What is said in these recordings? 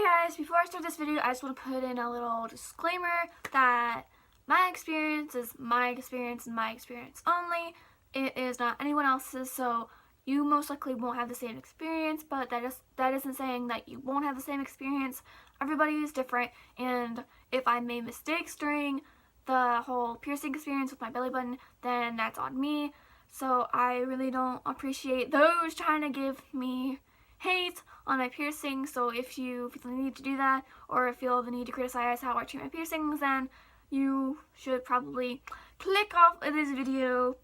Hi guys, before I start this video, I just want to put in a little disclaimer that my experience is my experience and my experience only. It is not anyone else's, so you most likely won't have the same experience, but that isn't saying that you won't have the same experience. Everybody is different, and if I made mistakes during the whole piercing experience with my belly button, then that's on me. So I really don't appreciate those trying to give me hate on my piercing. So if you feel the need to do that, or feel the need to criticize how I treat my piercings, then you should probably click off of this video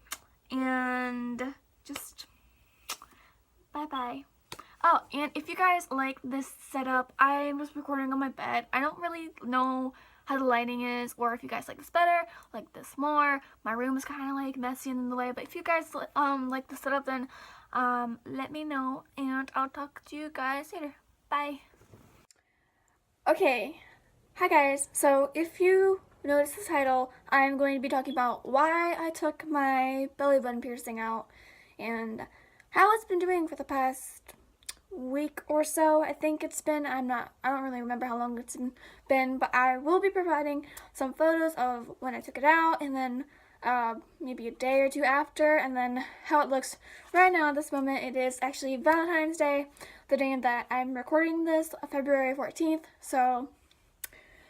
and just bye bye. Oh, and if you guys like this setup, I was recording on my bed. I don't really know how the lighting is, or if you guys like this better, like this more. My room is kind of like messy in the way, but if you guys like the setup, then let me know, and I'll talk to you guys later. Bye. Okay, hi guys. So if you notice the title, I'm going to be talking about why I took my belly button piercing out and how it's been doing for the past week or so. I think it's been, I don't really remember how long it's been, but I will be providing some photos of when I took it out, and then maybe a day or two after, and then how it looks right now at this moment. It is actually Valentine's Day, the day that I'm recording this, February 14th, so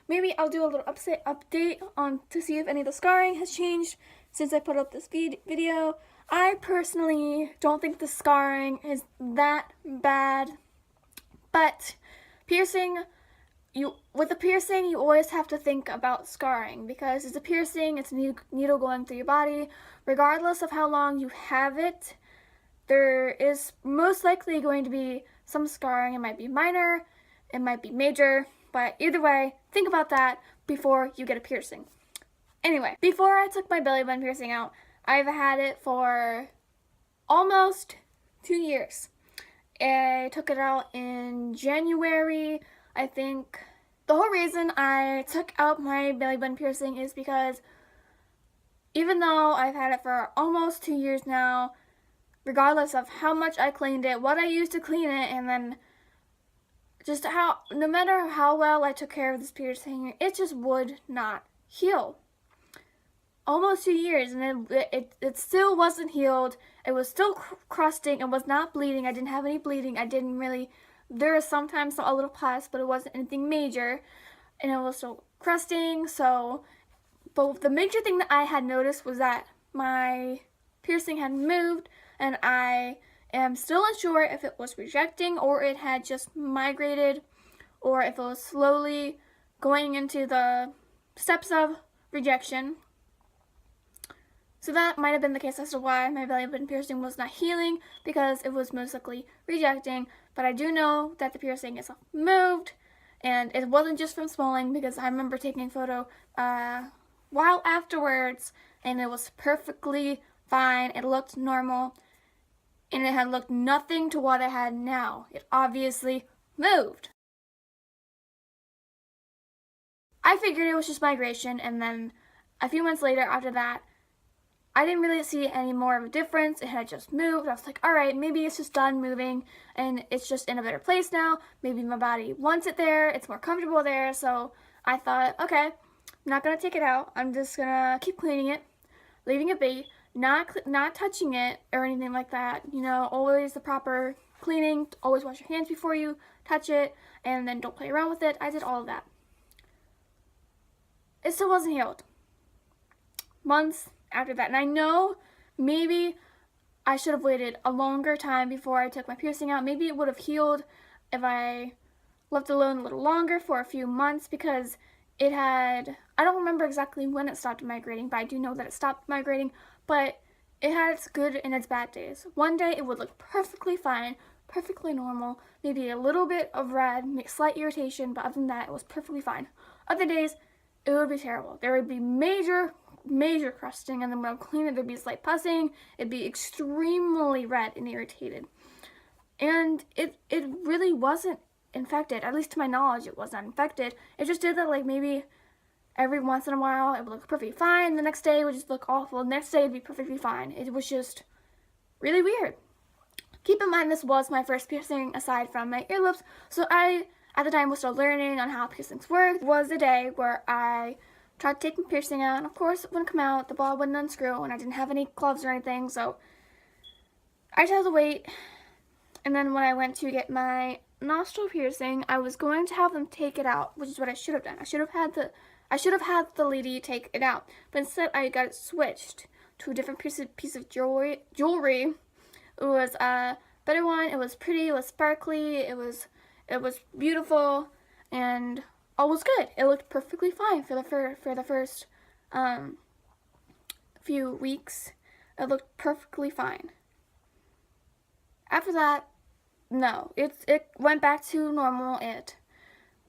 maybe I'll do a little update on to see if any of the scarring has changed since I put up this video. I personally don't think the scarring is that bad, but with a piercing, you always have to think about scarring, because it's a piercing, it's a needle going through your body. Regardless of how long you have it, there is most likely going to be some scarring. It might be minor, it might be major, but either way, think about that before you get a piercing. Anyway, before I took my belly button piercing out, I've had it for almost 2 years. I took it out in January, I think. The whole reason I took out my belly button piercing is because even though I've had it for almost 2 years now, regardless of how much I cleaned it, what I used to clean it, and then just no matter how well I took care of this piercing, it just would not heal. Almost 2 years, and it still wasn't healed. It was still crusting. It was not bleeding. I didn't have any bleeding. There is sometimes a little pus, but it wasn't anything major, and it was still crusting. But the major thing that I had noticed was that my piercing had moved, and I am still unsure if it was rejecting, or it had just migrated, or if it was slowly going into the steps of rejection. So that might have been the case as to why my belly button piercing was not healing, because it was most likely rejecting. But I do know that the piercing is moved, and it wasn't just from swelling, because I remember taking a photo while afterwards, and it was perfectly fine. It looked normal, and it had looked nothing to what I had now. It obviously moved. I figured it was just migration, and then a few months later after that, I didn't really see any more of a difference. It had just moved. I was like, alright, maybe it's just done moving and it's just in a better place now. Maybe my body wants it there. It's more comfortable there. So I thought, okay, I'm not going to take it out. I'm just going to keep cleaning it, leaving it be, not touching it or anything like that. You know, always the proper cleaning. Always wash your hands before you touch it, and then don't play around with it. I did all of that. It still wasn't healed. Months after that, and I know maybe I should have waited a longer time before I took my piercing out. Maybe it would have healed if I left it alone a little longer for a few months, because it had, I don't remember exactly when it stopped migrating, but I do know that it stopped migrating. But it had its good and its bad days. One day it would look perfectly fine, perfectly normal, maybe a little bit of red, slight irritation, but other than that, it was perfectly fine. Other days, it would be terrible. There would be major crusting, and then when I clean it, there'd be slight pussing. It'd be extremely red and irritated. And it really wasn't infected. At least to my knowledge, it was not infected. It just did that, like, maybe every once in a while. It would look perfectly fine. The next day, it would just look awful. The next day, it'd be perfectly fine. It was just really weird. Keep in mind, this was my first piercing aside from my earlobes, so I at the time was still learning on how piercings work, was the day where I tried taking piercing out, and of course it wouldn't come out, the ball wouldn't unscrew, and I didn't have any gloves or anything, so I just had to wait. And then when I went to get my nostril piercing, I was going to have them take it out, which is what I should have done. I should have had the lady take it out, but instead I got it switched to a different piece of jewelry. It was a better one. It was pretty. It was sparkly. It was beautiful, and all was good. It looked perfectly fine for the first few weeks. It looked perfectly fine. After that, no, it went back to normal. It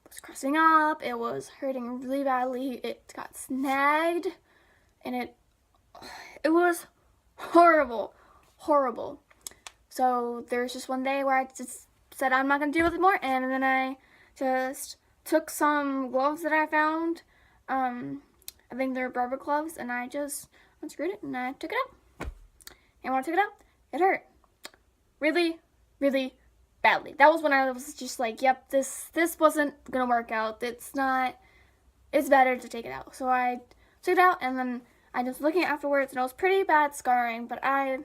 was crossing up. It was hurting really badly. It got snagged, and it was horrible. So there's just one day where I just said I'm not gonna deal with it more, and then I just took some gloves that I found. I think they're rubber gloves, and I just unscrewed it and I took it out. And when I took it out, it hurt really badly. That was when I was just like, yep, this wasn't gonna work out. It's better to take it out. So I took it out, and then I was looking afterwards, and it was pretty bad scarring, but I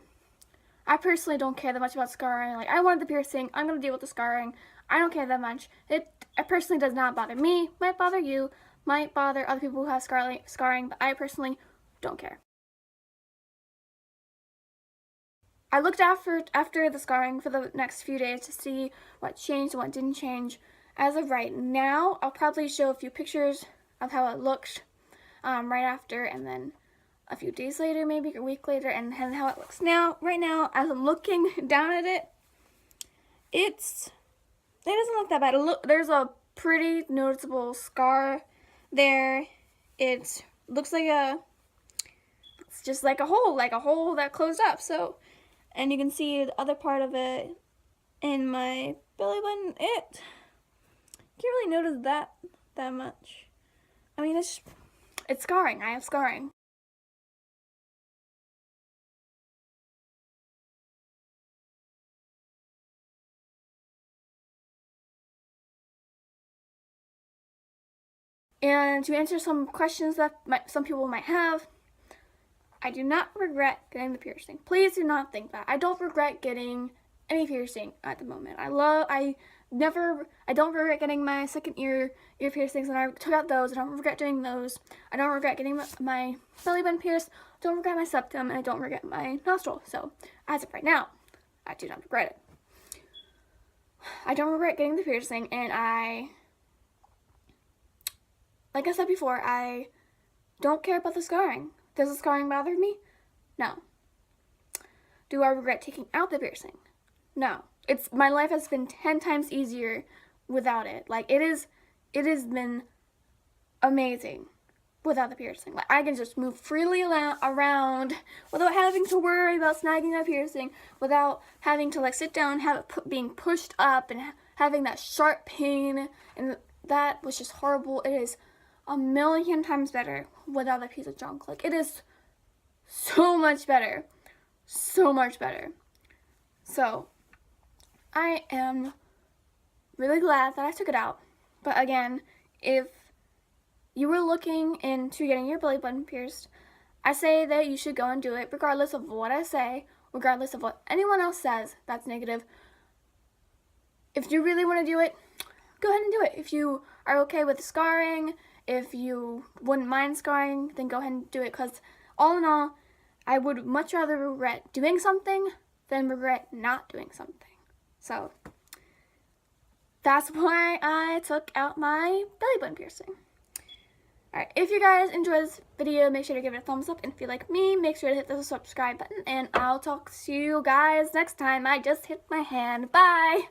personally don't care that much about scarring. Like, I wanted the piercing, I'm gonna deal with the scarring. I don't care that much. It personally does not bother me. Might bother you, might bother other people who have scarring, but I personally don't care. I looked after the scarring for the next few days to see what changed and what didn't change. As of right now, I'll probably show a few pictures of how it looked right after, and then a few days later, maybe a week later, and how it looks now. Right now, as I'm looking down at it, it doesn't look that bad. There's a pretty noticeable scar there. It looks like it's just like a hole that closed up. So, and you can see the other part of it in my belly button. Can't really notice that much. I mean, it's scarring. I have scarring. And to answer some questions that some people might have, I do not regret getting the piercing. Please do not think that. I don't regret getting any piercing at the moment. I don't regret getting my second ear piercings, and I took out those. I don't regret doing those. I don't regret getting my belly button pierced. I don't regret my septum, and I don't regret my nostril. So, as of right now, I do not regret it. I don't regret getting the piercing, and like I said before, I don't care about the scarring. Does the scarring bother me? No. Do I regret taking out the piercing? No. My life has been 10 times easier without it. Like, it has been amazing without the piercing. Like, I can just move freely around without having to worry about snagging a piercing, without having to like sit down, have it being pushed up, and having that sharp pain, and that was just horrible. It is a million times better without that piece of junk. Like, it is so much better. So much better. So, I am really glad that I took it out. But again, if you were looking into getting your belly button pierced, I say that you should go and do it, regardless of what I say, regardless of what anyone else says that's negative. If you really want to do it, go ahead and do it. If you are okay with scarring, if you wouldn't mind scarring, then go ahead and do it, because all in all, I would much rather regret doing something than regret not doing something. So, that's why I took out my belly button piercing. Alright, if you guys enjoyed this video, make sure to give it a thumbs up, and if you like me, make sure to hit the subscribe button, and I'll talk to you guys next time. I just hit my hand. Bye!